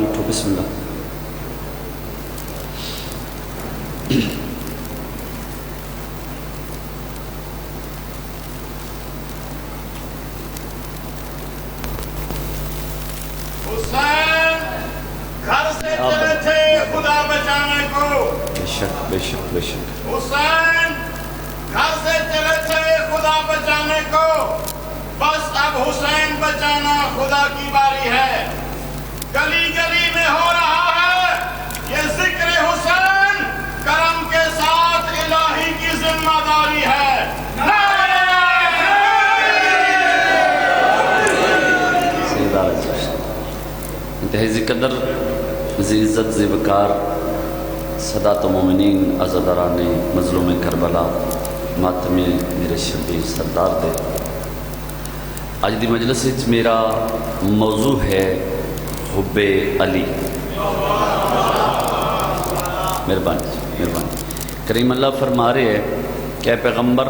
اٹھو بسم اللہ. حسین گھر سے چلے تھے خدا بچانے کو. بے شک بے شک بے شک. حسین گھر سے چلے تھے خدا بچانے کو. بس اب حسین بچانا خدا کی باری ہے. گلی گلی میں ہو رہا ہے یہ ذکر حسین. کرم کے ساتھ الہی کی ذمہ داری ہے. انتہائی قدر ذی عزت ذی وقار سادات مومنین عزاداران مظلوم کربلا ماتم میرے شبیر سردار دے. آج دی مجلس وچ میرا موضوع ہے حب علی. مہربانی مہربانی. کریم اللہ فرما رہے ہیں کہ اے پیغمبر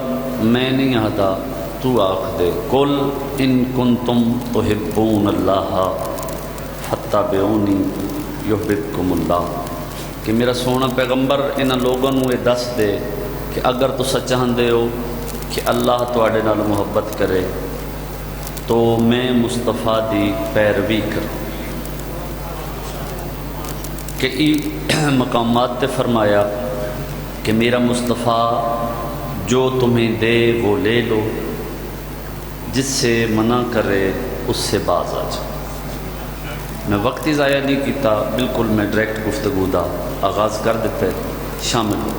میں نہیں آتا تو آخ دے قل ان کنتم تحبون اللہ فاتبعونی یحببکم اللہ. کہ میرا سونا پیغمبر انہاں لوگوں یہ دس دے کہ اگر تو چاہندے ہو کہ اللہ تواڈے نال محبت کرے تو میں مصطفیٰ دی پیروی کروں. کہ مقامات تے فرمایا کہ میرا مصطفیٰ جو تمہیں دے وہ لے لو، جس سے منع کرے اس سے باز آ جاؤ. میں وقت ہی ضائع نہیں کیتا، بالکل میں ڈائریکٹ گفتگو دا آغاز کر دیتے. شامل ہو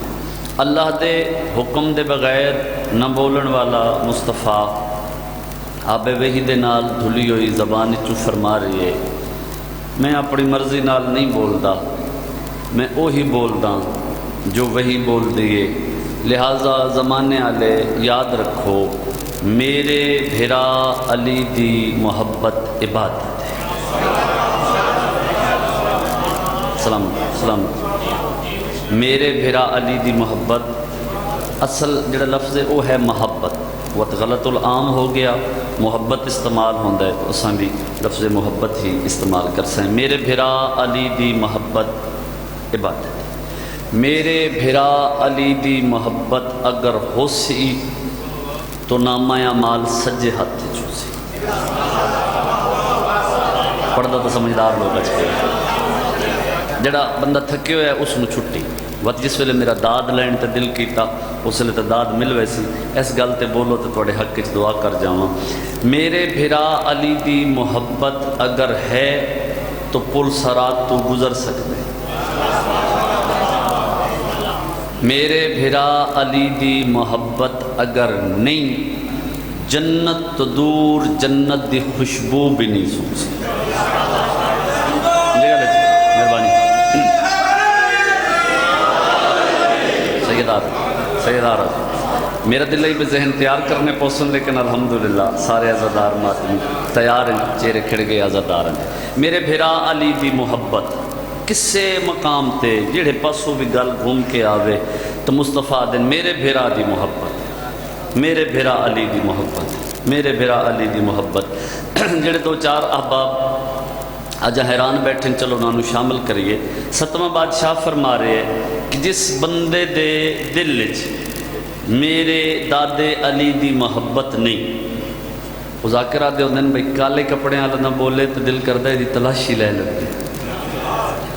اللہ دے حکم دے بغیر نہ بولن والا مصطفیٰ آب وحی دے نال دھلی ہوئی زبان چو فرما رہی ہے میں اپنی مرضی نال نہیں بولدا، میں وہی بولدا جو وہی بول دیے. لہٰذا زمانے والے یاد رکھو میرے بھرا علی دی محبت عبادت ہے. سلام سلام. میرے بھرا علی دی محبت اصل جڑا لفظ ہے وہ ہے محبت. وقت غلط العام ہو گیا محبت استعمال ہوتا ہے تو اساں بھی لفظ محبت ہی استعمال کر سیں. میرے بھرا علی دی محبت عبادت. میرے بھرا علی دی محبت اگر ہو سی تو نامہ اعمال سجے ہاتھ چوسی. پڑھتا تو سمجھدار لوگ اچ کے جڑا بندہ تھکے ہوا ہے اس نو چھٹی. وقت جس ویلے میرا داد لین تے دل کیتا اس ویلے تے داد مل ویسی. اس گل تے بولو تو تواڈے حق وچ دعا کر جاواں. میرے بھرا علی دی محبت اگر ہے تو پل صراط تو گزر سکتے. میرے بھرا علی دی محبت اگر نہیں جنت تو دور جنت دی خوشبو بھی نہیں سن سکتی. مہربانی. سیدار میرا دل ہی بھی ذہن تیار کرنے پوسن لیکن الحمدللہ سارے عزادار ماتمی تیار ہیں. چہرے کھڑ گئے عزادار ہیں. میرے بھرا علی دی محبت کسے مقام تے جڑے پاسوں بھی گل گھوم کے آوے تو مصطفیٰ دن میرے بھرا دی محبت میرے بھرا علی دی محبت میرے بھرا علی دی محبت. جڑے دو چار احباب آج حیران بیٹھیں چلو انہوں شامل کریے. ستواں بادشاہ فرما رہے ہیں کہ جس بندے دے دل وچ میرے دادے علی دی محبت نہیں مذاکرہ دے ہوندے بھائی کالے کپڑے والا نہ بولے تو دل کردا ہے دی تلاشی لے لے.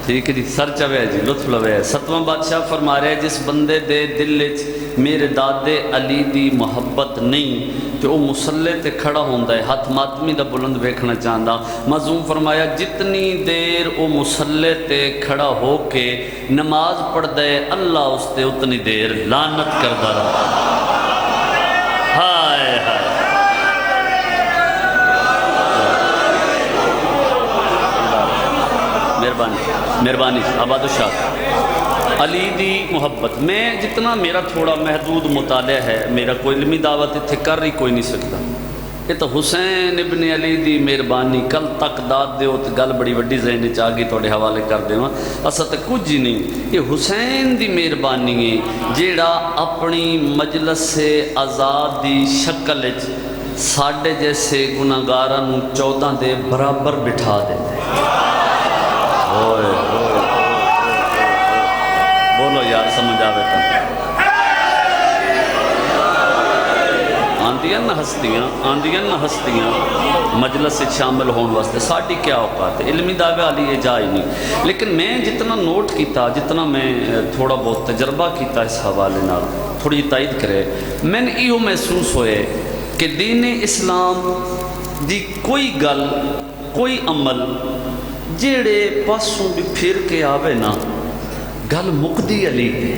ٹھیک ہے جی سر چوے جی لطف لوے. ستواں بادشاہ فرما رہے جس بندے دے دل وچ میرے دادے علی دی محبت نہیں تو وہ مسلح تے کھڑا ہوندا ہے ہاتھ ماتمی دا بلند ویکھنا چاہندا. معصوم فرمایا جتنی دیر وہ مسلح تے کھڑا ہو کے نماز پڑھ دے اللہ اس تے اتنی دیر لعنت کردا رہا. ہائے ہائے مہربانی آباد شاہ. علی دی محبت میں جتنا میرا تھوڑا محدود مطالعہ ہے میرا کوئی علمی دعوت اتنے کر ہی کوئی نہیں سکتا. یہ تو حسین ابن علی دی مہربانی کل تک داد دیو تو گل بڑی وڈی ذہن چ آ گئی تھوڑے حوالے کر دیواں. اصل تو کچھ ہی نہیں یہ حسین دی مہربانی ہے جیڑا اپنی مجلس آزاد دی شکل ساڈے جیسے گناہگاراں 14 دے برابر بٹھا دے. آندیاں ہستیاں مجلس سے شامل ہونے واسطے ساڑی کیا اوقات ہے، علمی دعوے والی یہ جا ہی نہیں. لیکن میں جتنا نوٹ کیتا، جتنا میں تھوڑا بہت تجربہ کیتا اس حوالے نال تھوڑی تائید کرے، میں نے یہ محسوس ہوئے کہ دین اسلام دی کوئی گل کوئی عمل جیڑے پاسوں بھی پھر کے آوے نا گل مقدی علی تے.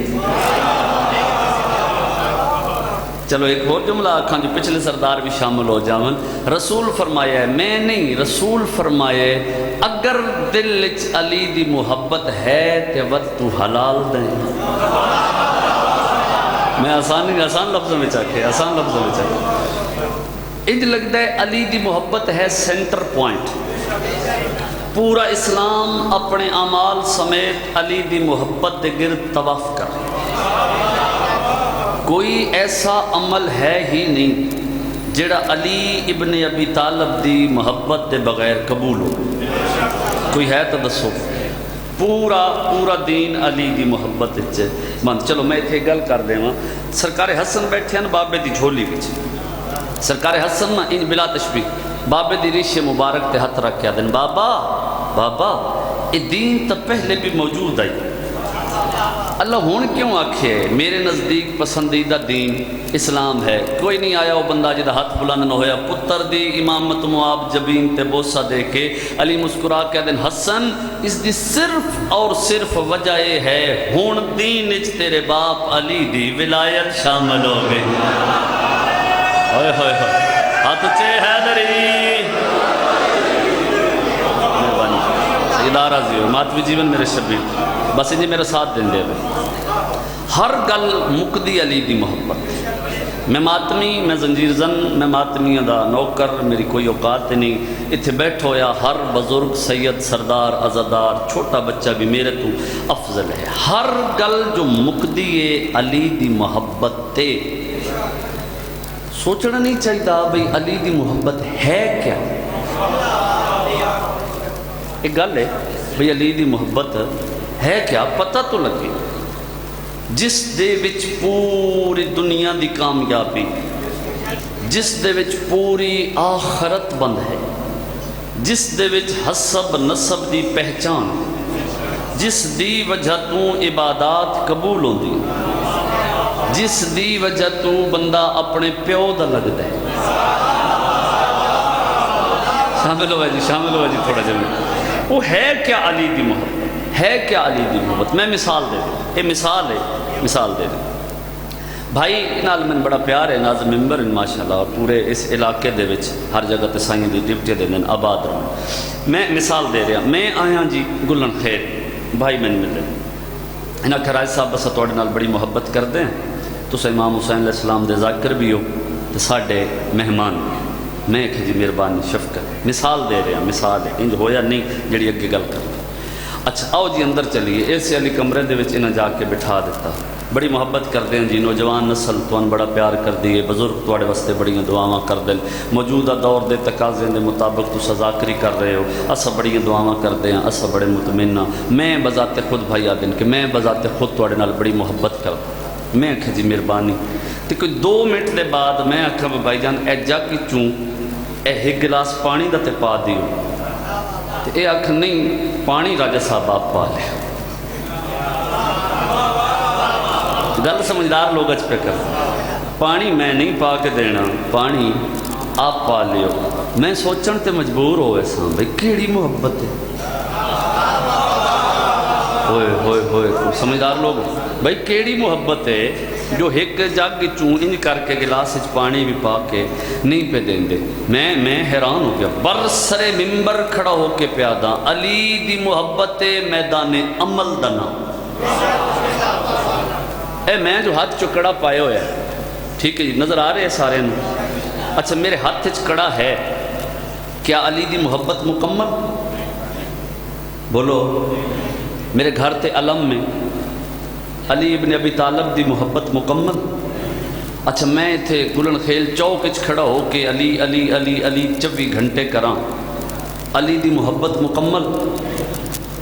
چلو ایک اور جملہ آکھاں جو پچھلے سردار بھی شامل ہو جاون. رسول فرمایا ہے، میں نہیں، رسول فرمائے اگر دل وچ علی دی محبت ہے تے ود تو حلال دیں. میں آسان لفظوں میں چاکے انج لگتا ہے علی دی محبت ہے سینٹر پوائنٹ. پورا اسلام اپنے اعمال سمیت علی دی محبت دے گرد طواف کر. کوئی ایسا عمل ہے ہی نہیں جڑا علی ابن ابی طالب دی محبت دے بغیر قبول ہو. کوئی ہے تو دسو. پورا دین علی دی محبت مند. چلو میں اتنے گل کر دوں. سرکار حسن بیٹھے ہیں بابے دی جھولی وچ. سرکار حسن نہ ان بلا تشبیہ بابے دی ریش مبارک تے ہاتھ رکھ کے دن بابا یہ دین تو پہلے بھی موجود ہے. اللہ ہون کیوں آکھے میرے نزدیک پسندیدہ دین اسلام ہے. کوئی نہیں آیا وہ بندہ جدہ ہاتھ بلند نہ ہویا پتر دی امامت معاب جبین تے بوسہ دے کے علی مسکرا کے دن حسن اس دی صرف اور صرف وجہ یہ ہے ہون دین اچ تیرے باپ علی دی ولایت شامل ہو گئی. ہوئے ہاتھ اچھے حیدری مہربانی سیدہ راضی ہو ماتوی جیون میرے شبیر بس انجی میرا ساتھ دیں دے. ہر گل مقدی علی دی محبت. میں ماتمی، میں زنجیر زن، میں ماتمیاں دا نوکر، میری کوئی اوقات نہیں. اتھے بیٹھو یا ہر بزرگ سید سردار عزادار چھوٹا بچہ بھی میرے تو افضل ہے. ہر گل جو مقدی علی دی محبت تے سوچنا نہیں چاہیے بھئی علی دی محبت ہے کیا. ایک گل ہے بھئی علی دی محبت ہے کیا پتہ تو لگے. جس دے وچ پوری دنیا دی کامیابی، جس دے وچ پوری آخرت بند ہے، جس دے وچ حسب نسب دی پہچان، جس دی وجہ تو عبادات قبول ہوندی، جس دی وجہ تو بندہ اپنے پیو دا لگتا ہے. شامل ہوا جی تھوڑا جلدی. وہ ہے کیا علی دی محبت؟ ہے کیا علی دی محبت؟ میں مثال دے دوں. یہ مثال دے دوں. بھائی نال میں بڑا پیار ہے ناظم ممبر ماشاءاللہ اور پورے اس علاقے دے وچ ہر جگہ تے سائیں دی ڈپٹی دے دن آباد رہا. میں مثال دے رہا میں آیا جی گلن خیر بھائی میں ملے انہاں کہ راج صاحب بس توڑے نال بڑی محبت کر دیں تو امام حسین علیہ السلام دے ذاکر بھی ہو تو ساڑھے مہمان. میں کہ جی مہربانی شفقت مثال دے رہا مثال ہے انج ہویا نہیں جڑی اگے گل کر. اچھا آؤ جی اندر چلیے. ایسے علی کمرے دے وچ انہاں جا کے بٹھا دیتا. بڑی محبت کرتے ہیں جی. نوجوان نسل تو بڑا پیار کر دیے. بزرگ توڑے واسطے بڑی دعاواں کر دیں. موجودہ دور دے تقاضے دے مطابق تو ذاکری کر رہے ہو. اسا بڑی دعاواں کرتے ہیں. اسا بڑے مطمئن ہاں. میں بذات خود بھائی آدن کہ میں بذات خود توڑے نال بڑی محبت کرتا. میں آکھا جی مہربانی تو کوئی 2 منٹ دے بعد میں آکھا بھائی جان اے جا کی چوں اے ایک گلاس پانی دا تے پا دیو. اے آکھا نہیں پانی راجہ صاحب آپ پا لے. گل سمجھدار لوگ اچ پہ کر. پانی میں نہیں پا کے دینا پانی آپ پا لیو. میں سوچن تے مجبور ہوئے ساں بھئی کیڑی محبت ہے. ہوئے سمجھدار لوگ بھئی کیڑی محبت ہے جو ایک جگ چوں انج کر کے گلاس وچ پانی بھی پا کے نہیں پہ دیں دے. میں حیران ہو گیا. برسر ممبر کھڑا ہو کے پیادا علی دی محبت میدان عمل دنا. اے میں جو ہاتھ چکڑا پائے ہویا ہے ٹھیک ہے جی نظر آ رہے ہیں سارے نو. اچھا میرے ہاتھ چکڑا ہے کیا علی دی محبت مکمل؟ بولو. میرے گھر تے علم میں علی ابن ابی طالب دی محبت مکمل. اچھا میں تھے گلن خیل چوک اچ کھڑا ہو کے علی علی علی علی 24 گھنٹے کراں. علی دی محبت مکمل.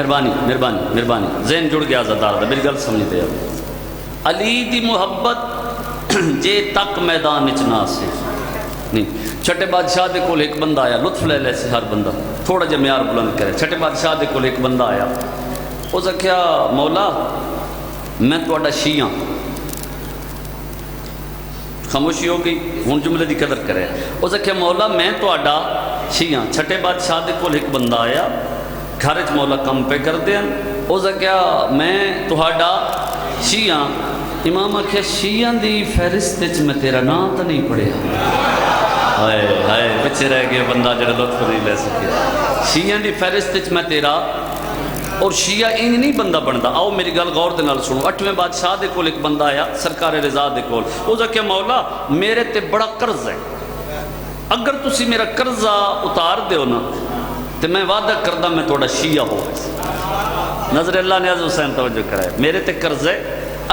مہربانی مہربانی مہربانی ذہن جڑ گیا آزادار دا میری گل سمجھتے ہیں علی دی محبت جے تک میدان اچنا سے نہیں چھٹے بادشاہ دے کول ایک بندہ آیا لطف لے لے سے ہر بندہ تھوڑا جا معیار بلند کرے چھٹے بادشاہ دے کول ایک بندہ آیا اس نے کیا مولا میں تھوڑا شیعہ خاموشی ہو گئی ہوں جملے دی قدر کرے اس نے کیا مولا میں تھوڑا شیعہ چھٹے بادشاہ دے کول ایک بندہ آیا گھر چ مولا کم پہ کر دیں اس نے کیا میں تھوڑا شیعہ امام آخیا شیعہ دی فہرست میں تیرا نام تو نہیں پڑھیا ہائے ہائے پچھے رہ گیا بندہ جڑا لطف نہیں لے سکے شیعہ دی فہرست میں تیرا اور شیعہ انج نہیں بندہ بنتا آؤ میری گل غور دے نال سنو 8ویں بادشاہ دے کول ایک بندہ آیا سرکار رضا دے کول اس آخیا مولا میرے تے بڑا قرض ہے اگر تسی میرا قرضہ اتار دیو نا تو میں وعدہ کردہ میں تھوڑا شیعہ ہو نظر اللہ نیاز حسین توجہ کرائے میرے تے قرض ہے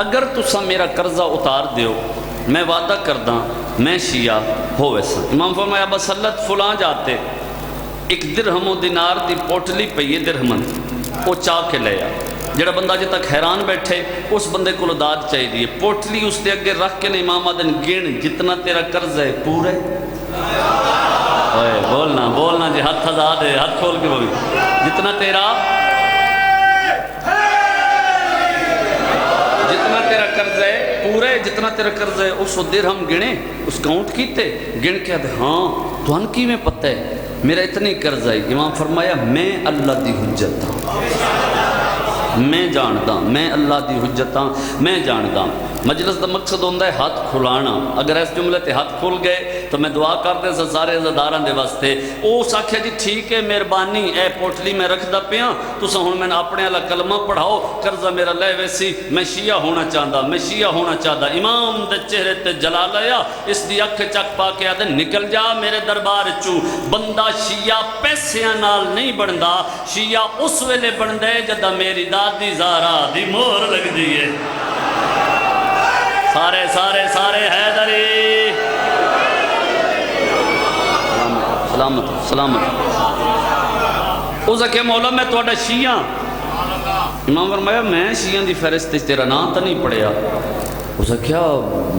اگر تسا میرا قرضہ اتار دیو میں وعدہ کردہ میں شیعہ ہو ویسا امام فرمایا بسلت فلاں جاتے ایک درہم و دینار دی پوٹلی پہیے درہمن وہ چاہ کے لیا جڑا بندہ جے تک حیران بیٹھے اس بندے کو داد چاہیے دیئے پوٹلی اس دے اگے رکھ کے نے امام آدن گن جتنا تیرا قرض ہے پورے بولنا بولنا جی ہاتھ آزاد ہے ہاتھ کھول کے بولی جتنا تیرا قرض ہے پورے جتنا تیرا قرض ہے اس درہم گنے اس کاؤنٹ کیتے گن کے آدھے ہاں تو ان کی میں پتہ ہے میرا اتنی قرض ہے امام فرمایا میں اللہ دی حجت ہاں میں جانتا میں اللہ دی حجت ہاں میں جانتا مجلس دا مقصد ہوندہ ہے ہاتھ کھلانا اگر اس جملے تے ہاتھ کھل گئے تو میں دعا کرتے سے سارے عزاداراں دے واسطے او ساکھیا جی ٹھیک ہے مہربانی اے پوٹلی میں رکھ دا پیاں تساں ہن میں اپنے اللہ کلمہ پڑھاؤ قرضہ میرا لے ویسی میں شیعہ ہونا چاہتا میں شیعہ ہونا چاہتا امام دے چہرے تے جلال آیا اس دی اکھ چک پا کے آدھے نکل جا میرے دربار چو بندہ شیعہ پیسیاں نال نہیں بندا شیعہ اس ویلے بندے جدہ میری دادی زارا دی مور لگ دیئے سارے سارے سارے حیدری سلامت سلامت اس نے کہا مولا میں توڑا شیعہ امام فرمایا میں شیعہ دی فہرست تیرا نام تو نہیں پڑھیا اس نے کہا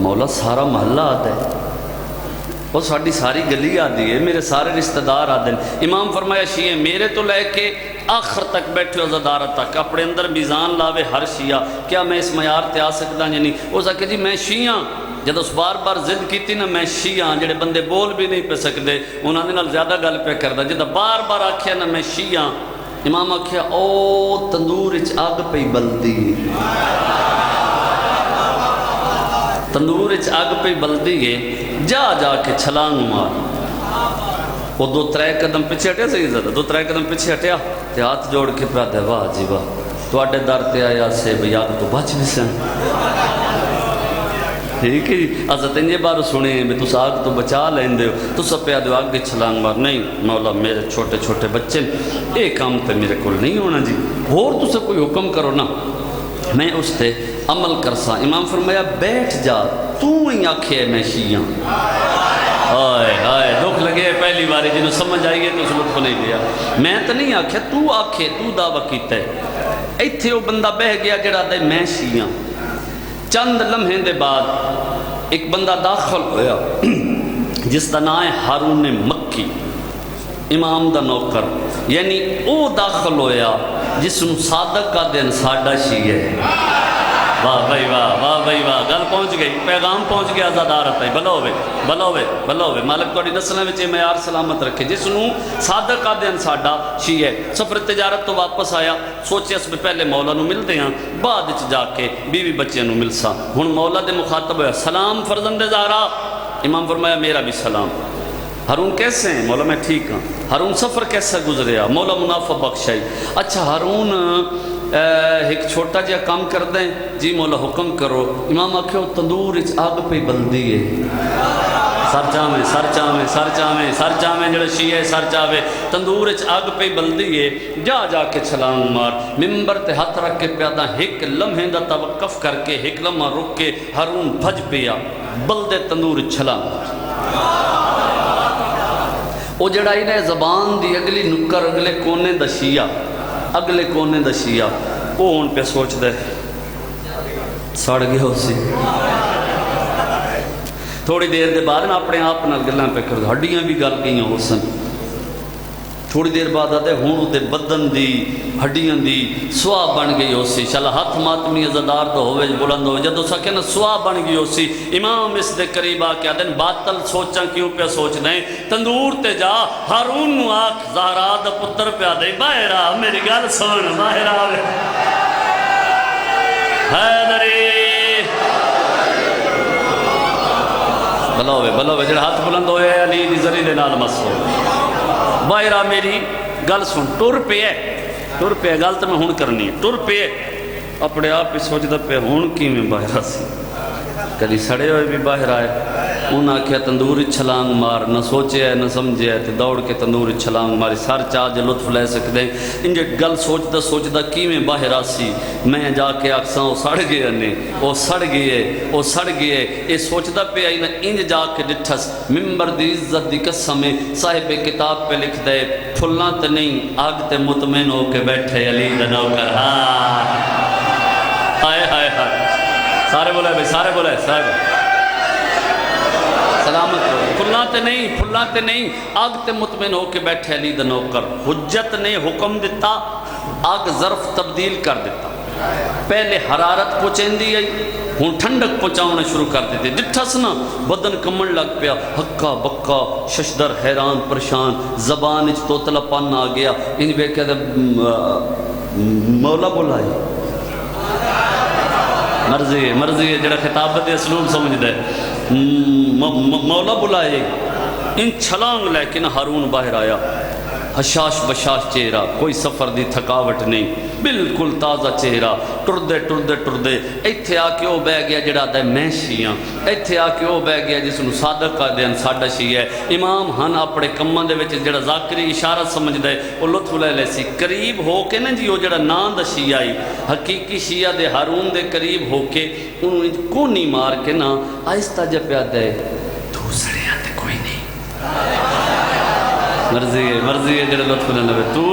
مولا سارا محلہ آتا ہے وہ ساڑی ساری گلی آدھی ہے میرے سارے رشتہ دار آدھے امام فرمایا شیعہ میرے تو لے کے آخر تک بیٹھے عزادارہ تک اپنے اندر میزان لاوے ہر شیعہ کیا میں اس معیار تے آ سکتا یا نہیں وہ سکے جی میں شیعہ جب اس بار بار ضد کیتی نا میں شیعہ جڑے بندے بول بھی نہیں پہ سکتے انہوں نے نال زیادہ گل پہ کردہ جب بار بار آکھیا نا میں شیعہ امام آکھیا او تندور اچ آگ پہ بلدی تندور اچ آگ پہ بلدی ہے جا جا کے چھلانگ مار وہ 2-3 قدم پیچھے ہٹیا صحیح زیادہ 2-3 قدم پیچھے ہٹیا تے ہاتھ جوڑ کے پرا دے واہ جی واہ تو آڈے در تے آیا سے بھئی آگ تو بچ بھی سن ٹھیک ہے جی حضرت انجے بارو سنے ہیں تو آگ تو بچا لیں دے تو سب پہ آدھو آگ کے چھلانگ مار نہیں مولا میرے چھوٹے چھوٹے بچے ایک کام تے میرے کول نہیں ہونا جی اور تو سے کوئی حکم کرو نا میں اس تے عمل کرسا امام فرمایا بیٹھ جا تو ہی آکھے میں شیعہ آئے آئے دکھ لگے پہلی باری جنہوں سمجھ آئیے تو اس لطف نہیں لیا میں تو نہیں آکھے تو آکھے تو دعویٰ کیتا ہے ایتھے وہ بندہ بہ گیا جڑا دے میں شیعہ چند لمحے دے بعد ایک بندہ داخل ہویا جس دا نام ہے ہارون مکی امام دا نوکر یعنی او داخل ہویا جس نو صادق کا دن ساڑھا شیعہ ہے واہ بھائی واہ بھائی واہ گل پہنچ گئی پیغام پہنچ گیا آزادارت ہے بلوے بلوے بلوے مالک توڑی نسلیں وچے معیار سلامت رکھے جس نو صادق کا دن ساڑھا شیعہ ہے سفر تجارت تو واپس آیا سوچے اس میں پہلے مولا نو مل دیاں بعد اچ جا کے بیوی بچے نو مل سا ہن مولا دے مخاطب ہویا سلام فرزند زہرا امام فرمایا میرا بھی سلام ہارون کیسے ہیں مولا میں ٹھیک ہوں ہارون سفر کیسا گزریا مولا منافع بخشائی اچھا ہارون ایک چھوٹا جہا کام کر دیں جی مولا حکم کرو امام آکھو تندور اچ آگ پہ بلدی ہے سر چاہمیں سر چاہمیں سر چاہمیں سر چاہمیں جڑا شیعہ سر چاہوے تندور اچ آگ پہ بلدی ہے جا جا کے چھلانگ مار ممبر تے ہاتھ رکھ کے پیادا ایک لمحے دا توقف کر کے ایک لمحہ رک کے ہارون بھج پیا بلدے تندور چھلانگ وہ جڑا انہیں زبان دی اگلی نکر اگلے کونے دا شیعہ اگلے کونے دا شیعہ وہ ہن پہ سوچ دے سڑ گیا ہو سی تھوڑی دیر دے بعد نا اپنے آپ نال گلاں پہ کر ہڈیاں بھی گل گئیاں ہو سن تھوڑی دیر بعد آتے ہون دے بدن دی ہڈیاں دی سوا بن گئی ہو سی شالا ہاتھ ماتمی عزدار تو ہوئے بلند ہوئے جدو سکے نا سوا بن گئی ہو سی امام اس دے قریب آ کے آدھیں باطل سوچاں کیوں پہ سوچ دیں تندور تے جا ہارون نو آکھ زہرا دا پتر پہ آدھیں باہر آ میری گل سن باہر آوے حیدری بلوے جڑا ہاتھ بلند ہوئے علی دی زریلے نال مسو باہرہ میری گل سن ٹر پہ گل تو میں ہون کرنی ہے ٹر پہ اپنے آپ ہی سوچ دا پہ ہون کی میں باہرہ سی کدی سڑے ہوئے بھی باہر آئے انہاں کیا تندوری چھلانگ مار نہ سوچے ہے نہ سمجھے ہے تے دوڑ کے تندوری چھلانگ ماری سار چاہ جے لطف لے سکتے ہیں انجھے گل سوچ دا کی میں باہر آسی میں جا کے آکساں وہ سڑ گئے انہیں وہ سڑ گئے اے سوچ دا پہ آئی نا انج جا کے ڈٹھس ممبر دی عزت دی قسم میں صاحب کتاب پہ لکھ دے پھلنا تے نہیں آگ تے مطمئن ہو کے بیٹھے علی دا نوکر ہائے سارے بولے سلامت پھلنا تے نہیں آگ تے مطمئن ہو کے بیٹھے علی دا نوکر حجت نے حکم دیتا آگ ظرف تبدیل کر دیتا پہلے حرارت پہنچیں دی آئی ہون ٹھنڈک پہنچاؤنا شروع کر دیتے ڈٹھس نا بدن کمن لگ پیا ہکا بکا ششدر حیران پریشان زبان اچ توتلا پن آ گیا انج بے کہتے مولا بلائی مرضی ہے جڑا خطابت اسلوب سمجھ دے مولا بلائے ان چھلانگ لے کے نہ ہارون باہر آیا حشاش بشاش چہرہ کوئی سفر دی تھکاوٹ نہیں بالکل تازہ چہرہ ٹردے ایتھے آ کے وہ بہ گیا جڑا دے میں شیعہ ایتھے آ کے وہ بہ گیا جس نو صادق کا دین ساڈا شیعہ ہے امام ہن اپنے کماں دے وچ جڑا ذاکری اشارہ سمجھ دے وہ لطف لے لے سی قریب ہو کے نا جی وہ جڑا نام دا شیعہ آئی حقیقی شیعہ دے ہارون دے قریب ہو کے انہوں کونی مار کے نا آہستہ جا پیا دے دوسرے آتے کوئی نہیں مرضی ہے جڑے لطف نہ لوے تو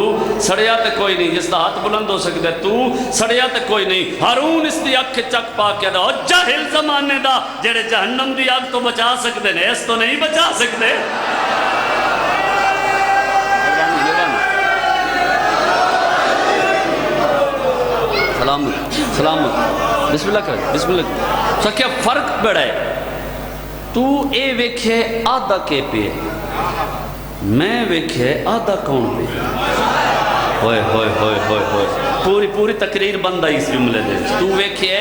سڑیا تے کوئی نہیں جس دا ہاتھ بلند ہو سکتا ہے تو سڑیا تے کوئی نہیں ہارون اس دی اکھ چک پا کے دا جاہل زمانے دا جڑے جہنم دی آگ تو بچا سکتے ہیں اس تو نہیں بچا سکتے سلامت بسم اللہ کرے سو کیا فرق بڑا ہے تو اے ویکھے آدھا کے پہ میں ویکھے آدھا کون پہ ہوئے پوری تقریر بندہ اس جملے دے تو ویکھے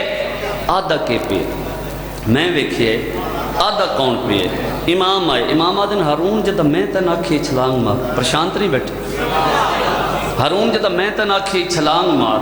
آدھا کے پہ میں ویکھے آدھا کون پہ امام آئے امام آدھن ہارون جدہ میں تن آکھی چھلانگ مار پرشانت نہیں بیٹھے ہارون جدہ میں تن آکھی چھلانگ مار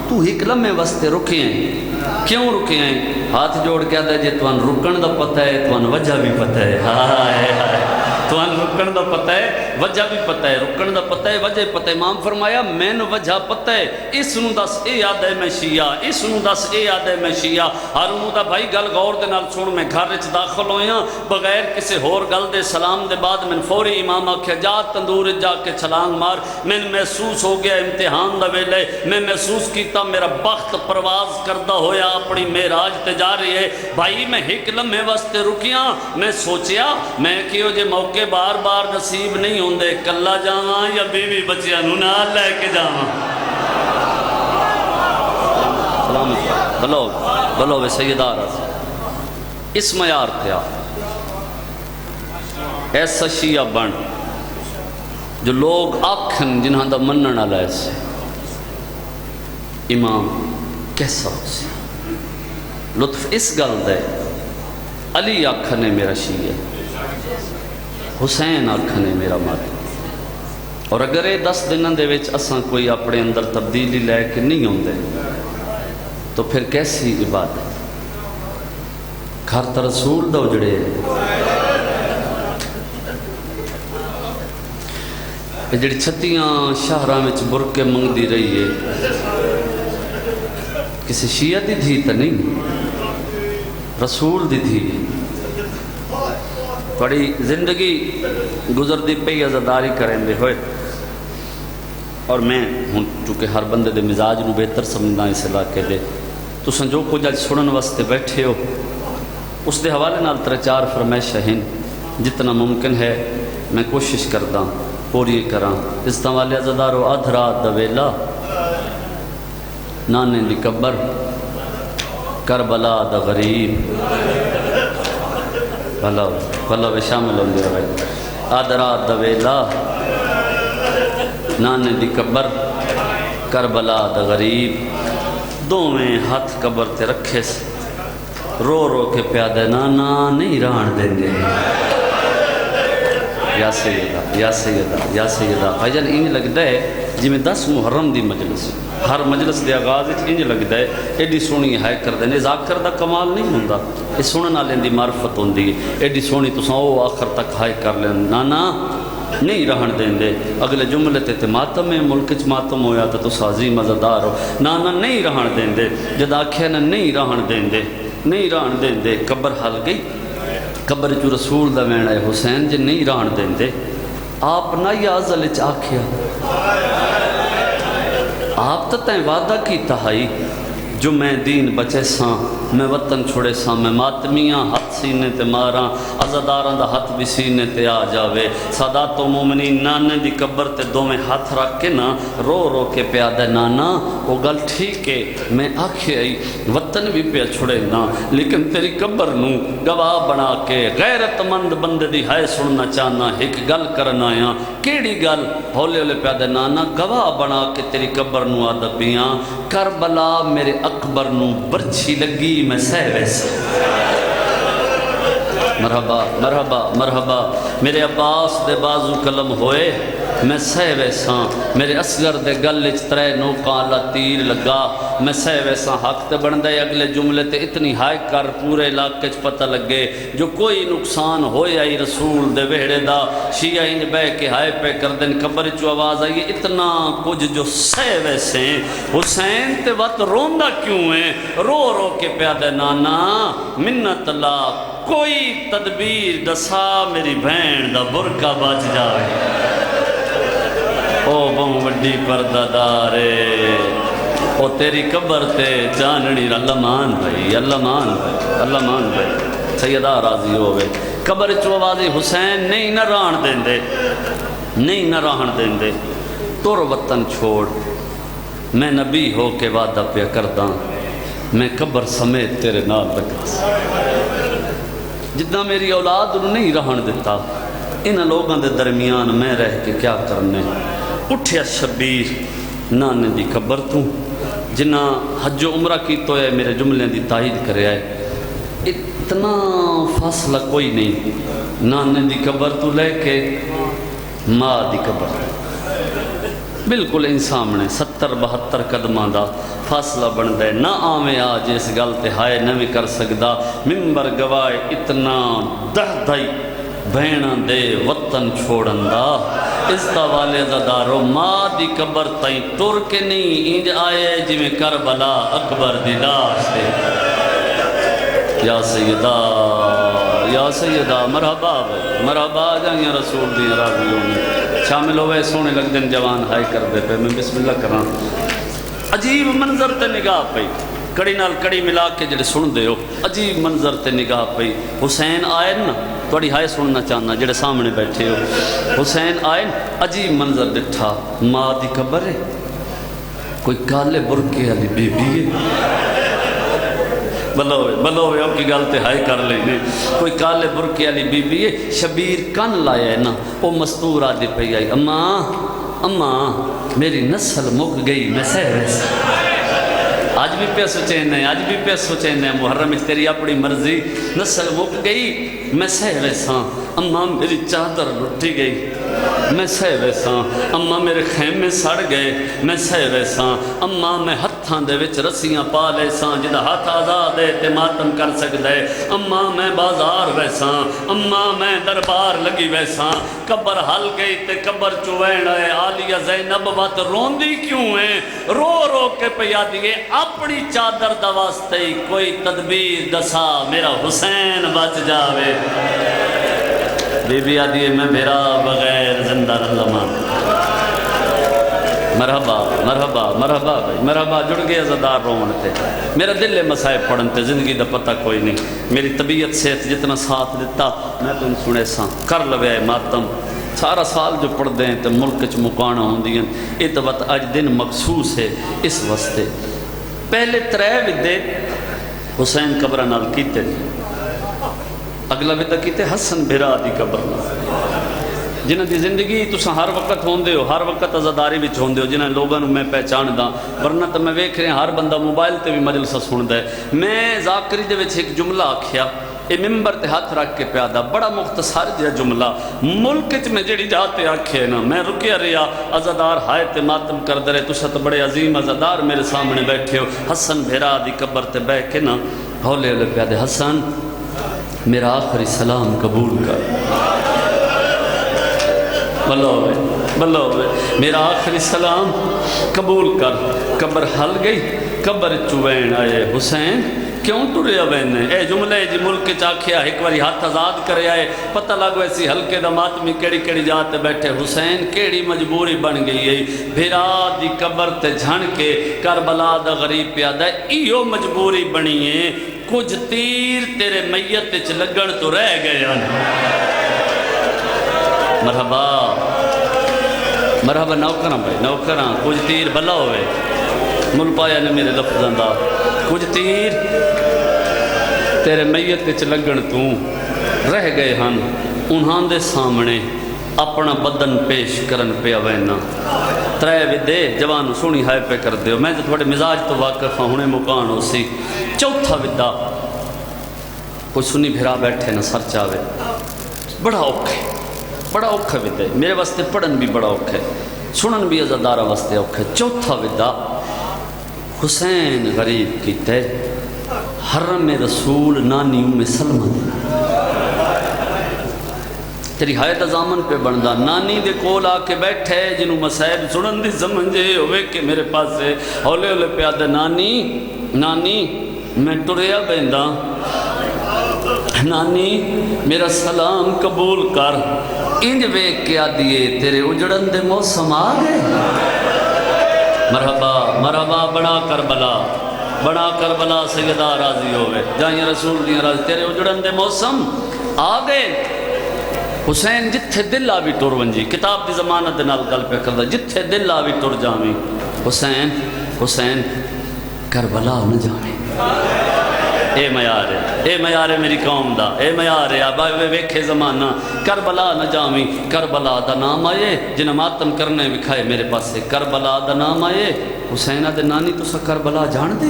تو ایک لمحے واسطے رکے ہیں کیوں رکے ہیں ہاتھ جوڑ کے آدھا جے توان رکن دا پتہ ہے توان وجہ بھی پتہ ہے ہائے توان رکن دا پتہ ہے وجہ بھی پتہ ہے رکن دا پتہ ہے وجہ پتہ ہے امام فرمایا میں نو وجہ پتہ ہے اس نو دس اے یاد ہے میں شیعہ اس نو دس اے یاد ہے میں شیعہ ہارون دا بھائی گل غور دے نال سن میں گھر وچ داخل ہویا بغیر کسی ہور گل دے سلام دے بعد میں فوری امام آکھیا جا تندور جا کے چھلانگ مار میں محسوس ہو گیا امتحان دا ویلے میں محسوس کیتا میرا بخت پرواز کردہ ہویا اپنی معراج تے جا رہی ہے بھائی میں ایک لمحے واسطے رکیاں میں سوچیا میں کیوں جے موقع بار بار نصیب نہیں ہوندے کلا جاواں یا بیوی بچیاں نوں نال لے کے جاواں سلام بلو وے سیدہ اس معیار تھیا ایسا شیعہ بن جو لوگ آکھن جنہاں دا منن والا ایسے امام کیسا ہو سی لطف اس گل دے علی آکھنے میرا شیعہ حسین آکھنے میرا مات اور اگر یہ 10 دنوں دے وچ اساں کوئی اپنے اندر تبدیلی لے کے نہیں ہوندے تو پھر کیسی عبادت گھر تے رسول دا اجڑے جڑی چھتیاں شہراں وچ برکے منگدی رہی ہے کسی شیعہ دی دھی تا نہیں رسول دی دھی بڑی زندگی گزر دی پئی عزاداری کریں دے ہوئے اور میں ہوں چونکہ ہر بندے دے مزاج نو بہتر سمجھنا اس علاقے دے تساں جو کچھ اج سنن واسطے بیٹھے ہو اس دے حوالے نال 3-4 فرمائشاں ہیں جتنا ممکن ہے میں کوشش کردا پوری کراں۔ اس طرح والے عزادارو ادھ رات دا ویلا نانے دی قبر کربلا دا غریب بھلا بھی شامل ہوندے ہوئے ادھ رات دا ویلا نانے دی قبر کربلا دا غریب دوویں ہاتھ قبر تے رکھے سے رو رو کے پیادے نانا نہیں رہن دیں گے یا سیدہ یا سیدہ یا سیدہ بھائیجان انج لگتا ہے جی میں 10 محرم دی مجلس ہر مجلس دے آغاز انج لگتا ہے ایڈی سونی ہائے کر دینے ذاکر دا کمال نہیں ہوندہ یہ سنن والے دی معرفت ہوندی ہے ایڈی سونی تساں او آخر تک ہائے کر لیں نانا نہیں رہن دیں دے اگلے جملے تے ماتم ہے ملک چ ماتم ہویا تو تساں عظیم عزادار ہو نانا نہیں رہن دیں دے جد آکھیا نا نہیں رہن دیں دے نہیں رہن دیں دے قبر حل گئی قبر جو رسول دا وینا ہے حسین جی نہیں رہن دیں دے آپ نہ یازل چ آکھیا آپ تو تین وعدہ کی تہائی جو میں دین بچے ساں میں وطن چھوڑے ساں میں ماتمیاں ہاتھ سینے تے ماراں عزاداراں دا ہاتھ بھی سینے تے آ جاوے سادات و مومنین نانے دی قبر تے دو میں ہاتھ رکھ کے نا رو رو کے پیادہ نانا وہ گل ٹھیک ہے میں آکھے آئی وطن بھی پہ چھوڑے نا لیکن تیری قبر نو گواہ بنا کے غیرت مند بندے دی ہائے سننا چاہنا ایک گل کرنا آیا کیڑی گل ہولے ہولے پیادہ نانا گواہ بنا کے تیری قبر نو آدبیاں کربلا میرے اکبر نو برچھی لگی میں سہویس مرحبا مرحبا مرحبا میرے عباس دے بازو قلم ہوئے میں سہویساں میرے اصغر دے گلچ 3 نوکاں اللہ تیر لگا میں سہویساں حق تے بن دے اگلے جملے تے اتنی ہائے کر پورے علاقے چ پتہ لگے جو کوئی نقصان ہویا ہی رسول دے وہڑے دا شیعہ انج بے کے ہائے پہ کر دن قبر چو آواز آئی اتنا کچھ جو سہویسیں حسین تے وقت روندہ کیوں ہیں رو رو کے پیادے نانا منت اللہ کوئی تدبیر دسا میری بہن دا برکہ بچ جائے او بہوں وڈی پردہ دارے او تیری قبر تے جاننی اللہ مان بھائی اللہ مان بھائی اللہ مان بھائی سیدہ راضی ہوئے قبر چو آوازی حسین نہیں نہ رہن دیں دے نہیں نہ رہن دیں دے تور وطن چھوڑ میں نبی ہو کے وعدہ پہ کرداں میں قبر سمیت تیرے نال لگا جتنا میری اولاد انہوں نہیں رہن دیتا ان لوگوں دے درمیان میں رہ کے کیا کرنے اٹھیا شبیر نانے دی قبر تو جنہ حج و عمرہ کی تو ہے میرے جملے دی تائید کرے آئے اتنا فاصلہ کوئی نہیں نانے دی قبر تو لے کے ماں دی قبر بالکل انسامنے 70-72 قدمہ دا فاصلہ بن دے نہ آمیں آج اس گلتے ہائے نہ بھی کر سکدا ممبر گوائے اتنا دہدائی بہنہ دے وطن چھوڑن دا اس دا والے عزادارو ماں دی قبر تائیں ٹر کے نہیں انج آئے جی میں کربلا اکبر دی لاش دے یا سیدہ مرحبا مرحبا جائیں رسول دی راضیوں میں شامل ہوئے سونے لگ دن جوان ہائے کر دے پہ میں بسم اللہ کراں عجیب منظر تے نگاہ پئی کڑی نال کڑی ملا کے جڑے سن دے ہو عجیب منظر تے نگاہ پئی حسین آئے نا توڑی ہائے سننا چاہنا جڑے سامنے بیٹھے ہو حسین آئے عجیب منظر ڈٹھا ماں دی قبر ہے کوئی کالے برکے والی بی بی ہے بلوے اب کی گالتے ہائے کر لینے کوئی کالے برکے والی بی بی ہے شبیر کن لائے نا وہ مستور آدھی پہ آئی اماں میری نسل مک گئی میں سہویس آج بھی پہ سوچین ہے محرم تیری اپنی مرضی نسل مک گئی میں سہویساں اماں میری چادر لٹی گئی میں سہویساں اماں میرے خیمے سڑ گئے میں سہویساں اماں میں ہتھاں دے وچ رسیاں پا لے ساں جدہ ہاتھ آزاد ہے تے ماتم کر سکتا ہے اماں میں بازار ویساں اماں میں دربار لگی ویساں قبر حل گئی تے قبر چوین ہے آلیہ زینب بات روندی کیوں ہیں رو رو کے پیا دیئے اپنی چادر دا واسطے کوئی تدبیر دسا میرا حسین بچ جاوے بی بی آدھی میں میرا بغیر زندہ اللہ مان مرحبا مرحبا مرحبا بھائی مرحبا، جڑ گئے عزادار رون تے میرا دل ہے مسائب پڑھن تے زندگی دا پتہ کوئی نہیں، میری طبیعت صحت جتنا ساتھ دیتا میں تم سنے ساں کر لوے ماتم سارا سال جو پڑھ دیں تو ملک چ مکانا ہوں دیاں یہ تو بات اج دن مخصوص ہے اس واسطے۔ پہلے 3 ودے حسین قبر نال کیتے، اگلا ودا کیتے حسن بھرا دی قبر نال، جنہاں دی زندگی تساں ہر وقت ہوندے ہو، ہر وقت عزاداری وچ ہوندے ہو، جنہاں لوگاں نوں میں پہچاندا، ورنہ تو میں ویکھ رہا ہر بندہ موبائل تے بھی مجلسہ سندا ہے۔ میں ذاکری دے وچ ایک جملہ آکھیا، اے ممبر تے ہاتھ رکھ کے پیادا، بڑا مختصر جہا جملہ، ملک چ میں جڑی جاتے آکھے نا میں رکیا رہا، عزادار ہائے تے ماتم کردے رہے، تساں تے بڑے عظیم عزادار میرے سامنے بیٹھے ہو، حسن بھیرا دی قبر تے بیٹھ کے نا ہولے ہولے پیادے، حسن میرا آخری سلام قبول کر، بلو میرا آخری سلام قبول کر۔ قبر ہل گئی، قبر چوین آئے حسین کیوں ٹریا وینے، اے جملے جی ملک چاکھیا ایک باری ہاتھ آزاد کرے آئے، پتہ لگو ایسی ہلکے دا ماتمی کیڑی کیڑی جاتے بیٹھے، حسین کیڑی مجبوری بن گئی ہے، بھیرا دی قبر تے جھن کے کربلا دا غریب پیادہ ایو مجبوری بنی ہے، کچھ تیر تیرے میت چ لگن تو رہ گئے ہیں۔ مرحبا مرحبا نوکراں بھائی نوکراں، کچھ تیر بھلا ہوئے مل پایا نے میرے لفظاں دا، کچھ تیر تیرے میت چ لگن تو رہ گئے ہن، انہاں دے سامنے اپنا بدن پیش کرن پیا وینا۔ 3 ودے جوان سونی ہائے پہ کر دیو، میں تو تھوڑے مزاج تو واقف ہوں، انہیں مکان ہو سی۔ 4تھا ودا کوئی سنی بھرا بیٹھے نہ سر چاوے، بڑا اوکھے ودے، میرے واسطے پڑھن بھی بڑا اوکھے، سنن بھی عزادارہ واسطے اوکھے۔ 4تھا ودا حسین غریب کیتے حرم رسول نانی ام سلمہ تیری حیات زامن پہ بندہ نانی دے کول آ کے بیٹھے، جنہوں مسائب سنن دی سمجھے ہوئے کہ میرے پاس ہے، ہولے ہولے پیادہ نانی میں ٹریا بیندہ، نانی میرا سلام قبول کر، انج ویک کیا دیئے تیرے اجڑن دے موسم آ گئے۔ مرحبا مرحبا بڑا کربلا سیدہ راضی ہوئے، جائیں رسول دیاں راضی، تیرے اجڑن دے موسم آ گئے۔ حسین جتھے دل آوی ٹر ونجی، کتاب دی زمانت دے نال گل پہ کردہ، جتھے دل آوی ٹر جاویں، حسین کربلا نہ جاویں۔ اے میار ہے میری قوم دا، اے میار ہے آبا ویکھے زمانہ، کربلا نہ جاویں، کربلا دا نام آئے جنہ ماتم کرنے وکھائے میرے پاس سے، کربلا دا نام آئے، حسینہ دے نانی تو سا کربلا جان دے،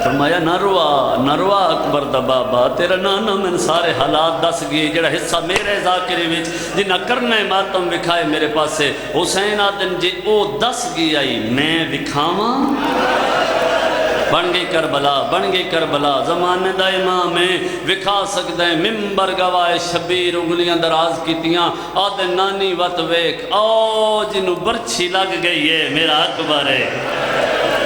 فرمایا نہ روا اکبر دا بابا، تیرا نانا میں سارے حالات دس گئے، جڑا حصہ میرے ذاکرے وچ جنہ کرنے ماتم وکھائے میرے پاس سے، حسینہ دن جے او دس گئی آئی میں وکھاواں، بن گئی کربلا زمانے دا امام ہے، وکھا سکتا ہے ممبر گوائے شبیر، انگلیاں دراز کیتیاں آدھے نانی وط ویک، او جنہوں برچھی لگ گئی ہے میرا اکبر ہے،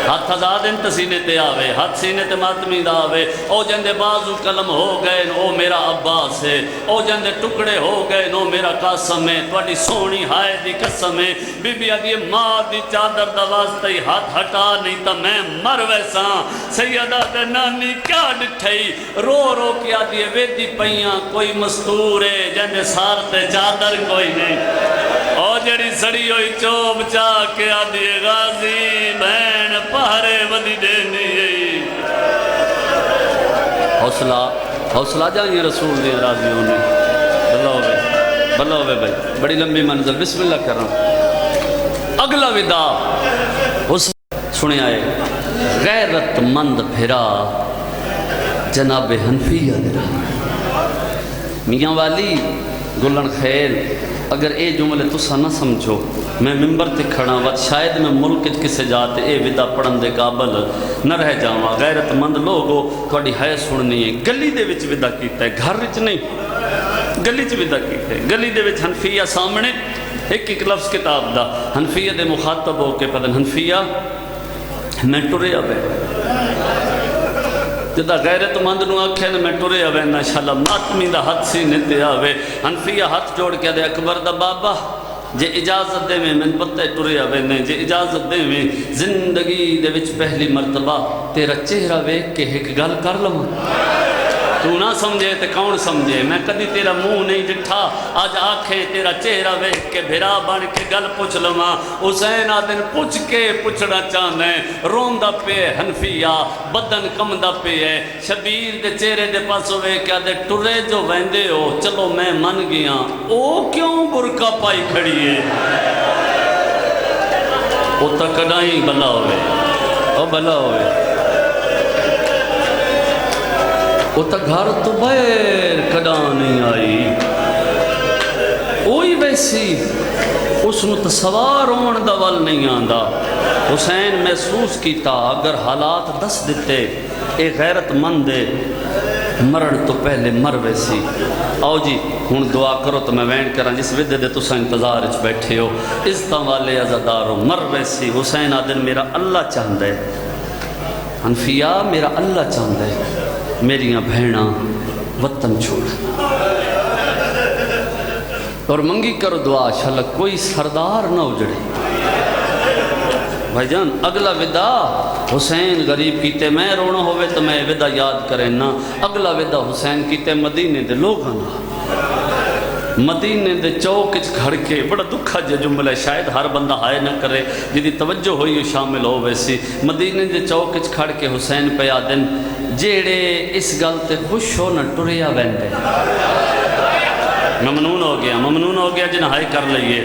ہاتھ آزاد انت سینے تے آوے، ہاتھ سینے تے ماتمی دا آوے، او جندے بازو قلم ہو گئے نو میرا عباس ہے، او جندے ٹکڑے ہو گئے نو میرا قاسم ہے، توڑی سونی ہائے دی قسم ہے، بی بی آدھی ماں دی چادر دا واسطہ ہی ہاتھ ہٹا نہیں تا میں مر ویساں، سیدہ دے نانی کیا ڈٹھائی، رو کے آدھی ویدی پہیاں کوئی مستور ہے، جندے سار تے چادر کوئی نہیں، او جڑی سڑی ہوئی چوب چاہ کے آدھی غازی بہن پہرے ودی دینی، حوصلہ جائیں رسول دی راضی ہونے، بلو ہوئے بھائی، بڑی لمبی منزل، بسم اللہ کر رہا ہوں۔ اگلا ودا سنے آئے، غیرت مند پھرا جناب حنفیہ درا، میاں والی گلن خیر، اگر اے جملے تسا نہ سمجھو میں ممبر تے کھڑا وقت شاید میں ملک کسے جاتے اے ودا پڑھن دے قابل نہ رہ جاواں، غیرت مند لوگو تھوڑی ہے سننی ہے، گلی دے وچ ودا کیتا ہے، گھر وچ نہیں، گلی وچ ودا کیتا ہے، گلی دے وچ حنفیہ سامنے ایک لفظ کتاب دا، حنفیہ دے مخاطب ہو کے پتن حنفیہ میں ٹریا بے، جدا غیرت مند نو آکھے نا میں ٹرے آوے انشاءاللہ ماتمی دا ہاتھ سینے تے آوے، حنفیہ ہاتھ جوڑ کے دے اکبر دا بابا جے اجازت دے میں پتہ ٹریا وینے جے اجازت دے میں زندگی دے وچ پہلی مرتبہ تیرا چہرہ ویکھ کے ایک گل کر لوں تو نہ سمجھے تے کون سمجھے میں کدی تیرا منہ نہیں ڈٹھا آج آنکھیں تیرا چہرہ ویکھ کے بھرا بن کے گل پوچھ لواں حسین آدن پوچھ کے پوچھنا چاہنا ہے روندا پے حنفیہ بدن کمدا پے ہے شبیر دے چہرے دے پاسوں ویکھ کے دے ٹرے جو ویندے ہو چلو میں من گیا او کیوں برقع پائی کھڑی ہے او تا کڈائیں بلا ہوئے او بلا ہوئے وہ تا گھر تو باہر کدا نہیں آئی اوہی ویسی اس نو تصوار ہون دا ول نہیں آندا حسین محسوس کیتا اگر حالات دس دیتے اے غیرت مند ہے مرن تو پہلے مر ویسی آؤ جی ہن دعا کرو تو میں وین کراں جس ودے دے تساں انتظار وچ بیٹھے ہو عزتاں والے عزادارو مر ویسی حسین آدن میرا اللہ چاہندا ہے حنفیہ میرا اللہ چاہندا ہے میریاں بہناں وطن چھوڑ اور منگی کرو دعا شاءاللہ کوئی سردار نہ اجڑے بھائی جان اگلا ودا حسین غریب کیتے میں رونا ہوئے تو میں ودا یاد کریں نا اگلا ودا حسین کیتے مدینے دے لوگاں مدینے دے چوک کھڑ کے بڑا دکھا جے جملہ شاید ہر بندہ ہائے نہ کرے جدی توجہ ہوئی شامل ہو ویسی مدینے دے چوک کھڑ کے حسین پہ آدن جیڑے اس گل تے خوش ہو نہ ٹریا ویندے ممنون ہو گیا جن ہائے کر لئیے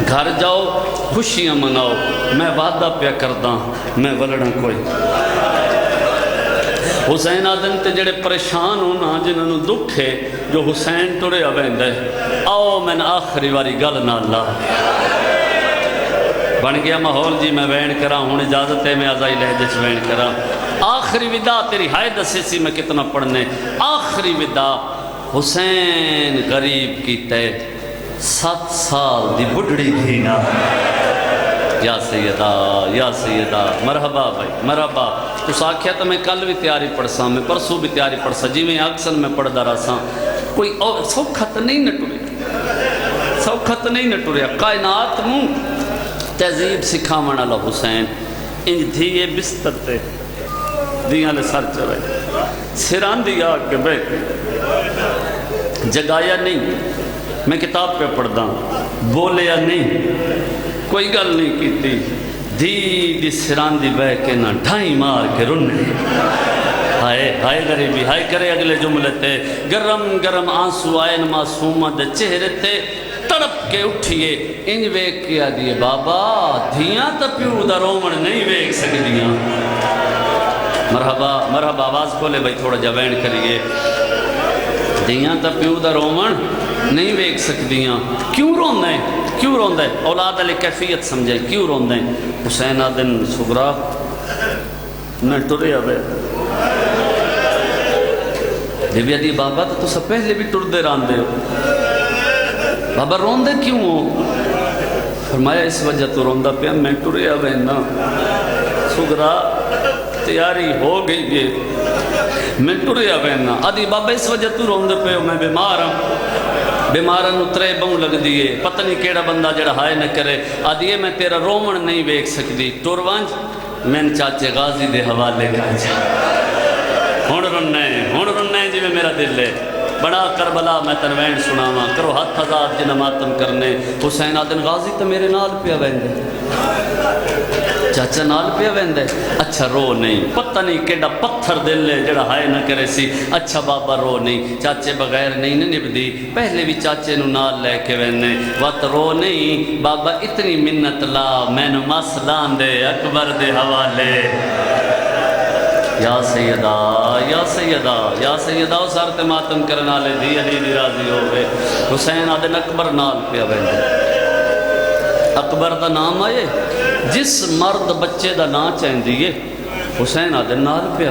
گھر جاؤ خوشیاں مناؤ میں وعدہ پیا کرداں میں ولڑا کوئی حسین آدن تے جڑے پریشان ہونا جنہوں دکھ ہے جو حسین ٹریا ویندے آؤ میں آخری واری گل نہ اللہ بن گیا ماحول جی میں وین کراں ہوں اجازت ہے میں ازائی لہجے چ وین کراں آخری ودا تیری ہائے دسی سی میں کتنا پڑھنے آخری ودا حسین غریب کی تے 7 سال دی بڑھڑی تھینا یا سیدہ مرحبا بھائی مرحبا تو ساکھیا تو میں کل بھی تیاری پڑھ سا میں پرسوں بھی تیاری پڑھ سا جی میں اکثر میں پڑھ دا رہا سا کوئی سوکھت نہیں نہ ٹریا کائنات موں تہذیب سکھا مانا اللہ حسین انج دھیے بستر تے دیاں لے سر چلے سران دیا کہ بیٹھ جگایا نہیں میں کتاب پہ پڑھ دا بولیا نہیں کوئی گل نہیں کیتی دی سران دی بے کے نہ ڈھائی مار کے رننے ہائے غریبی ہائے کرے اگلے جملے تے گرم گرم آنسو آئے معصومہ دے چہرے تے تڑپ کے اٹھئے انج ویک کیا دیئے بابا دھیاں تا پیو دا رومن نہیں ویک سکدیاں مرحبا آواز کھولے بھائی تھوڑا جوین کریے دھیاں تا پیو دا رومن نہیں ویک سکدیاں کیوں روندے اولاد علی کیفیت سمجھے کیوں روندے حسین آدن سگرا میں ٹریا بے دیویا دی بابا تو سب پہلے بھی ٹر دے راندے ہو بابا روندے کیوں ہو فرمایا اس وجہ تو روندہ پیا میں ٹریا بے نا سگرا تیاری ہو گئی ہے میں ٹریا بے نا آدھی بابا اس وجہ تو روندے پہ ہو میں بیمار ہوں بیمارن اترے بہوں لگ دیئے پتہ نہیں کیڑا بندہ جڑا ہائے نہ کرے آدھیے میں تیرا رومن نہیں بیک سکتی ٹور وانج میں چاچے غازی دے حوالے کا جا ہون رننے جی میں میرا دل ہے بڑا کربلا میں تنوین سناواں کرو ہاتھ ہزار جنہ ماتم کرنے حسین آدن غازی تو میرے نال پیا ویندے چاچا نال پیا ویندے اچھا رو نہیں پتہ نہیں کیڑا پتھر دل لے جڑا ہائے نہ کرے سی اچھا بابا رو نہیں چاچے بغیر نہیں نبدی پہلے بھی چاچے نو نال لے کے ویندے وقت رو نہیں بابا اتنی منت لا میں نو مسلان دے اکبر دے حوالے یا سیدہ او سارتے ماتم کرنا لے دی علی دی راضی ہوئے حسین آدن اکبر نال پیا ویندے اکبر دا نام آئے جس مرد بچے دا نا چاہیں دیئے حسین آدن نال پیا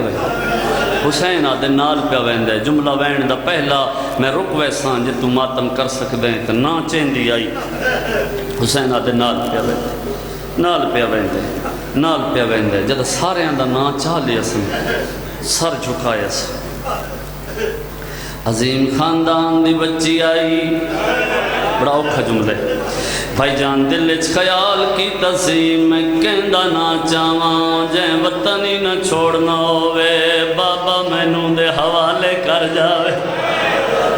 ویندے جملہ وین دا پہلا میں رک ویسان جے تو ماتم کر سکدیں تو نا چاہیں دی آئی حسین آدن نال پیا ویندے جد سارے دا نا چاہ لیا سن سر جھکایا سن عظیم خاندان دی بچی آئی بڑا اوکھا جملے بھائی جان دل وچ خیال کی تسی میں کہندا نہ چاواں جے وطن ہی نہ چھوڑنا ہووے بابا مینوں دے حوالے کر جاوے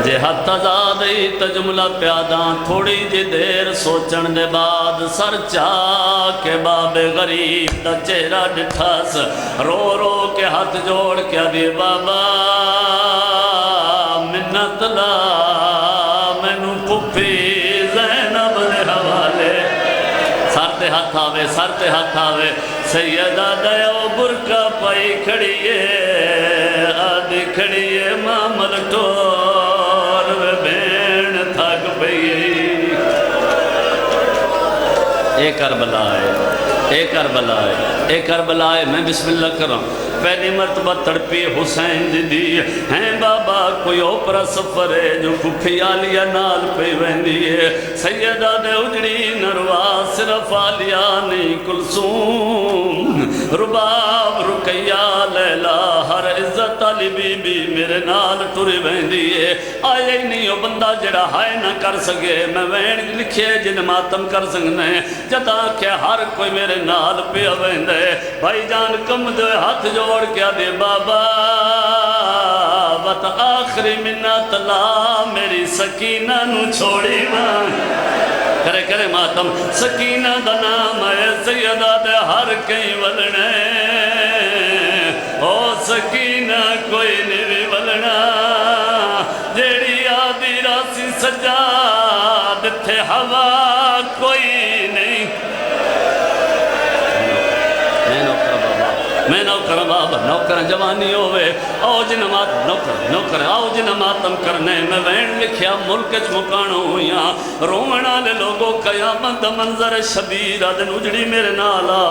جے ہاتھ آزاد ہی تجملہ پیاداں تھوڑی جی دیر سوچن دے بعد سر چاہ کے باب غریب دا چہرہ ڈٹھاس رو رو کے ہاتھ جوڑ کے دی بابا منت لا مینوں پھپھی زینب دے حوالے سر تے ہاتھ آوے سیدہ دیو برکا پائی کھڑیے آدھی کھڑیے مامل ٹور وے بین تھک پئی اے کربلا ہے میں بسم اللہ کروں پہلی مرتبہ تڑپی حسین دی ہیں بابا کوئی اوپرا سفر ہے جو پھپھی آلیا نال پہ ویندی ہے سیدہ دے اجڑی نروا صرف آلیا نہیں کلثوم رباب رکیہ لیلہ ہر عزت علی بی بی میرے نال ٹری ویندی ہے آئے ہی نہیں ہو بندہ جڑا ہائے نہ کر سکے میں وین لکھے جن ماتم کر سکنے جدا کہ ہر کوئی میرے نال پہ ویندے بھائی جان کم دے ہاتھ جوڑ کیا دے بابا وط آخری منت لا میری سکینہ نو چھوڑی مان کرے ماتم سکینہ دا نام ہے سیدہ دے ہر کئی ولنے او سکینہ کوئی نہیں ولنا جیڑی آدھی راسی سجاد تھے ہوا کوئی نہیں میں نوکر بابا نوکر جوانی ہوئے آوج نماتم کرنے میں وین لکھیا ملکچ مکانو ہویاں رومنا لے لوگو قیامت منظر شبیر آدن اجڑی میرے نالا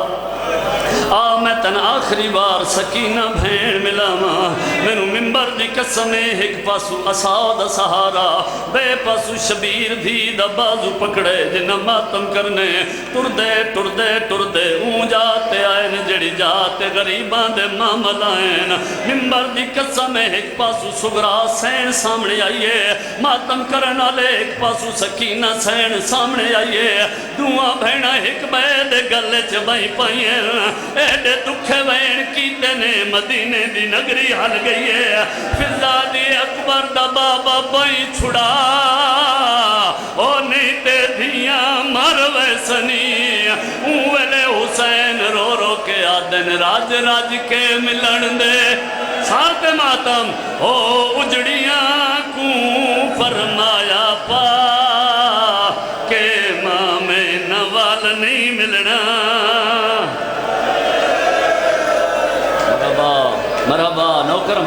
میں تن آخری بار سکینہ بھین ملا ماں مینو ممبر دی قسمیں ایک پاسو اساد سہارا بے پاسو شبیر دی دا بازو پکڑے جنہ ماتم کرنے ٹر دے اون جاتے آئین جڑی جاتے غریبان دے معامل آئین ممبر دی قسمیں ایک پاسو سگرا سین سامنے آئیے ماتم کرنا لے ایک پاسو سکینہ سین سامنے آئیے دعا بھینا ایک بید گلے چبائی پائیں ایڈے دکھے وین کیتے نے مدینے دی نگری حل گئی ہے فضا دی اکبر دا بابا بائی چھڑا او نیتے دھیاں مر ویسنی اوہلے حسین رو رو کے آدن راج راج کے ملن دے سارت ماتم او اجڑیاں کو فرمایا پا کہ ماں میں نوال نہیں ملنا مرحبا نوکران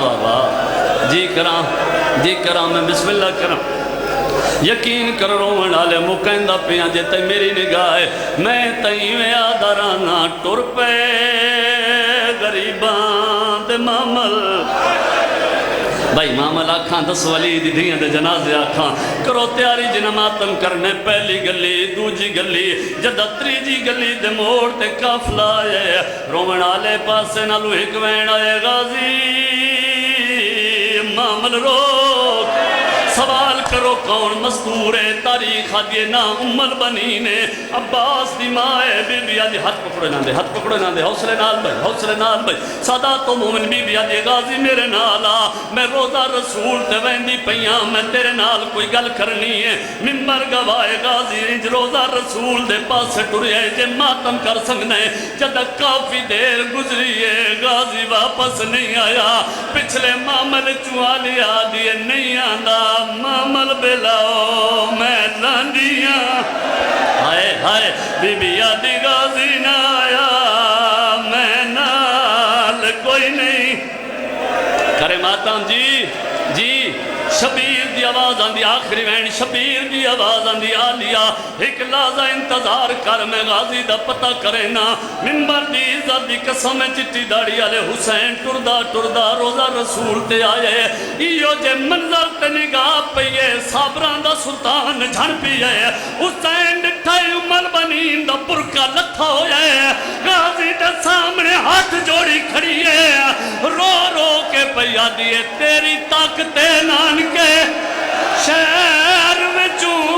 بابا جی کراں میں بسم اللہ کراں یقین کر رومن آلے مکہندہ پیاں جے تے میری نگاہ میں تئیں میں آدھارانا ٹر پے غریبان دے معامل بھائی معامل آکھاں دس ولی دی دھیاں دے جنازے آکھاں کرو تیاری جنہ ماتم کرنے پہلی گلی دوجی گلی جدہ تریجی گلی دے موڑ تے کافلا آئے رومن آلے پاسے نالو ایک وین آئے غازی معامل روک سوال کرو کون مستور ہے تاریخ آدھیے نا امال بنی نے عباس دی مائے بی بی آدھی ہاتھ پکڑے نہ دے حوصلے نال بھائی سادات و مومن بی بی آدھی غازی میرے نالا میں روزہ رسول تے ویندی پیاں میں تیرے نال کوئی گل کرنی ہے ممبر گوائے غازی انج روزہ رسول دے پاس ٹرے جے ماتم کر سکنے جدہ کافی دیر گزری ہے غازی واپس نہیں آیا پچھلے معامل چوالی آدھی نہیں آندہ معامل بلاؤ میں لاندیاں ہائے بی بی آدھی غازی نہ آیا میں نال کوئی نہیں کرے ماتم جی شبیر دی آواز آندی آخری وین شبیر دی آواز آندی آلیا ایک لازہ انتظار کر میں غازی دا پتہ کرے نا منبر دی عزت دی قسم چٹی داڑی آلے حسین ٹردہ روزہ رسول تے آئے ایو جے منظر تے نگاہ پئیے صابران دا سلطان جھن پیئے حسین ڈٹھائی امال بنین دا برکا لتھا ہوئے غازی دے سامنے ہاتھ جوڑی کھڑی ہے رو کے پیا دیئے تیری طاقت نان کے شہر وچوں